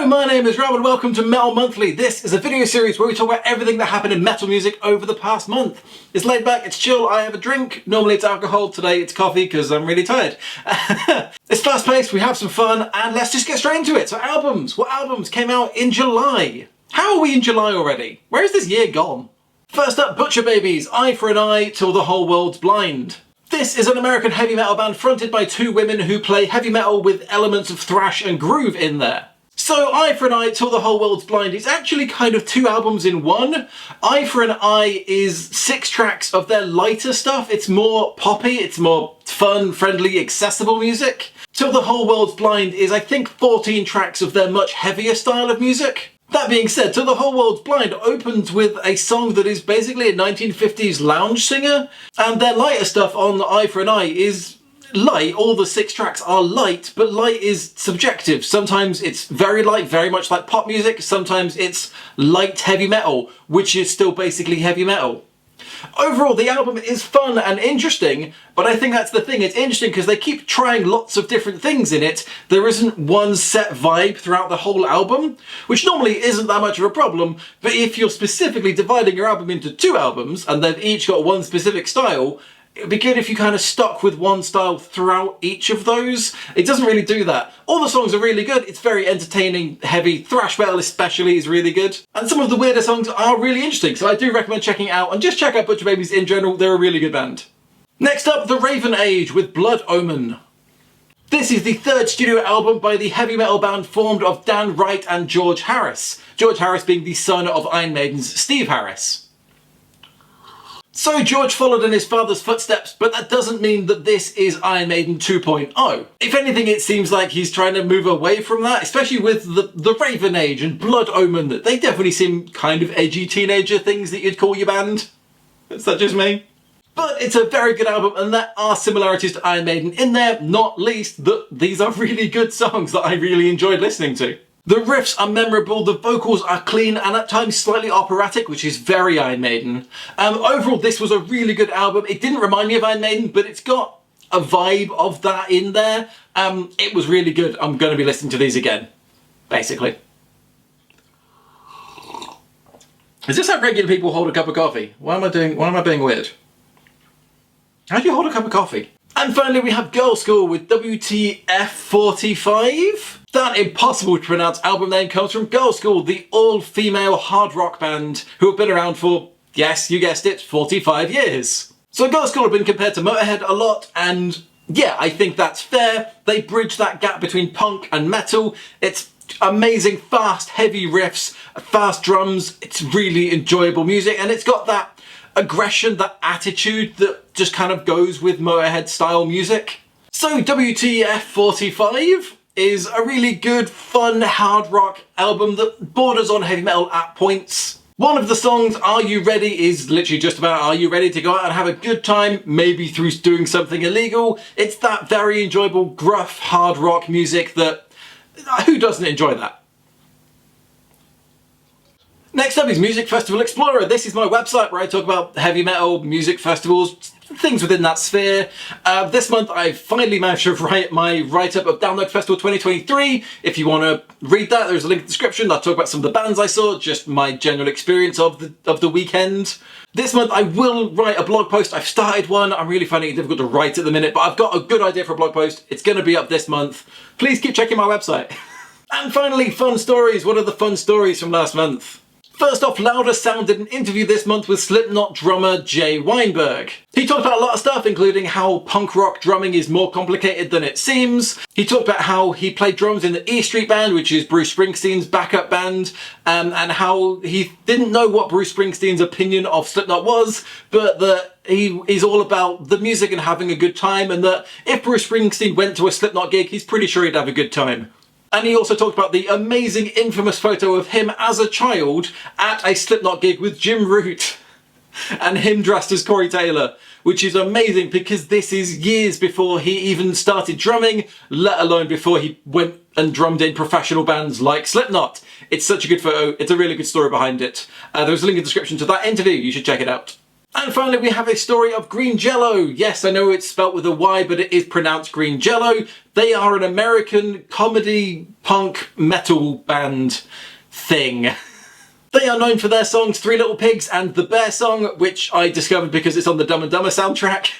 Hello, my name is Rob and welcome to Metal Monthly. This is a video series where we talk about everything that happened in metal music over the past month. It's laid back, it's chill, I have a drink. Normally it's alcohol, today it's coffee because I'm really tired. It's fast paced, we have some fun, and let's just get straight into it. So albums. What albums came out in July? How are we in July already? Where is this year gone? First up, Butcher Babies, Eye for an Eye Till the Whole World's Blind. This is an American heavy metal band fronted by two women who play heavy metal with elements of thrash and groove in there. So Eye for an Eye Till the Whole World's Blind is actually kind of two albums in one. Eye for an Eye is 6 tracks of their lighter stuff. It's more poppy, it's more fun, friendly, accessible music. Till the Whole World's Blind is, I think, 14 tracks of their much heavier style of music. That being said, Till the Whole World's Blind opens with a song that is basically a 1950s lounge singer, and their lighter stuff on Eye for an Eye is light. All the 6 tracks are light, but light is subjective. Sometimes it's very light, very much like pop music. Sometimes it's light heavy metal, which is still basically heavy metal. Overall, the album is fun and interesting, but I think that's the thing. It's interesting because they keep trying lots of different things in it. There isn't one set vibe throughout the whole album, which normally isn't that much of a problem, but if you're specifically dividing your album into 2 albums, and they've each got one specific style, it'd be good if you kind of stuck with one style throughout each of those. It doesn't really do that. All the songs are really good. It's very entertaining, heavy. Thrash metal especially is really good. And some of the weirder songs are really interesting, so I do recommend checking out, and just check out Butcher Babies in general. They're a really good band. Next up, The Raven Age with Blood Omen. This is the 3rd studio album by the heavy metal band formed of Dan Wright and George Harris. George Harris being the son of Iron Maiden's Steve Harris. So George followed in his father's footsteps, but that doesn't mean that this is Iron Maiden 2.0. If anything, it seems like he's trying to move away from that, especially with the Raven Age and Blood Omen. They definitely seem kind of edgy teenager things that you'd call your band. Is that just me? But it's a very good album, and there are similarities to Iron Maiden in there, not least that these are really good songs that I really enjoyed listening to. The riffs are memorable, the vocals are clean and at times slightly operatic, which is very Iron Maiden. Overall, this was a really good album. It didn't remind me of Iron Maiden, but it's got a vibe of that in there. It was really good. I'm going to be listening to these again, basically. Is this how regular people hold a cup of coffee? Why am I being weird? How do you hold a cup of coffee? And finally, we have Girl School with WTF45. That impossible to pronounce album name comes from Girl School, the all-female hard rock band who have been around for, yes, you guessed it, 45 years. So Girl School have been compared to Motorhead a lot, and yeah, I think that's fair. They bridge that gap between punk and metal. It's amazing, fast, heavy riffs, fast drums. It's really enjoyable music, and it's got that aggression, that attitude that just kind of goes with Motorhead style music. So WTF45 is a really good, fun, hard rock album that borders on heavy metal at points. One of the songs, Are You Ready, is literally just about, are you ready to go out and have a good time, maybe through doing something illegal? It's that very enjoyable, gruff, hard rock music that, who doesn't enjoy that? Next up is Music Festival Explorer. This is my website where I talk about heavy metal, music festivals, things within that sphere. This month I finally managed to write my write-up of Download Festival 2023. If you want to read that, there's a link in the description. I'll talk about some of the bands I saw, just my general experience of the weekend. This month I will write a blog post. I've started one. I'm really finding it difficult to write at the minute, but I've got a good idea for a blog post. It's going to be up this month. Please keep checking my website. And finally, fun stories. What are the fun stories from last month? First off, Louder Sound did an interview this month with Slipknot drummer Jay Weinberg. He talked about a lot of stuff, including how punk rock drumming is more complicated than it seems. He talked about how he played drums in the E Street Band, which is Bruce Springsteen's backup band, and how he didn't know what Bruce Springsteen's opinion of Slipknot was, but that he's all about the music and having a good time, and that if Bruce Springsteen went to a Slipknot gig, he's pretty sure he'd have a good time. And he also talked about the amazing, infamous photo of him as a child at a Slipknot gig with Jim Root and him dressed as Corey Taylor, which is amazing because this is years before he even started drumming, let alone before he went and drummed in professional bands like Slipknot. It's such a good photo. It's a really good story behind it. There's a link in the description to that interview. You should check it out. And finally, we have a story of Green Jello. Yes, I know it's spelt with a Y, but it is pronounced Green Jello. They are an American comedy punk metal band thing. They are known for their songs Three Little Pigs and The Bear Song, which I discovered because it's on the Dumb and Dumber soundtrack.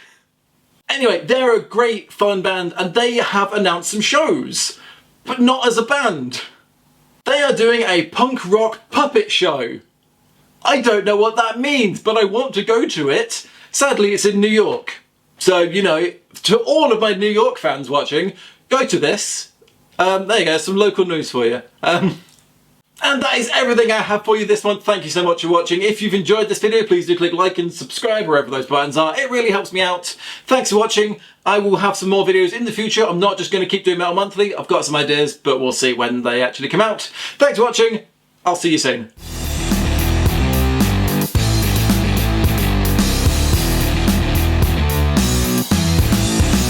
Anyway, they're a great fun band and they have announced some shows, but not as a band. They are doing a punk rock puppet show. I don't know what that means, but I want to go to it. Sadly, it's in New York. So, you know, to all of my New York fans watching, go to this. There you go, some local news for you. And that is everything I have for you this month. Thank you so much for watching. If you've enjoyed this video, please do click like and subscribe wherever those buttons are. It really helps me out. Thanks for watching. I will have some more videos in the future. I'm not just going to keep doing Metal Monthly. I've got some ideas, but we'll see when they actually come out. Thanks for watching. I'll see you soon.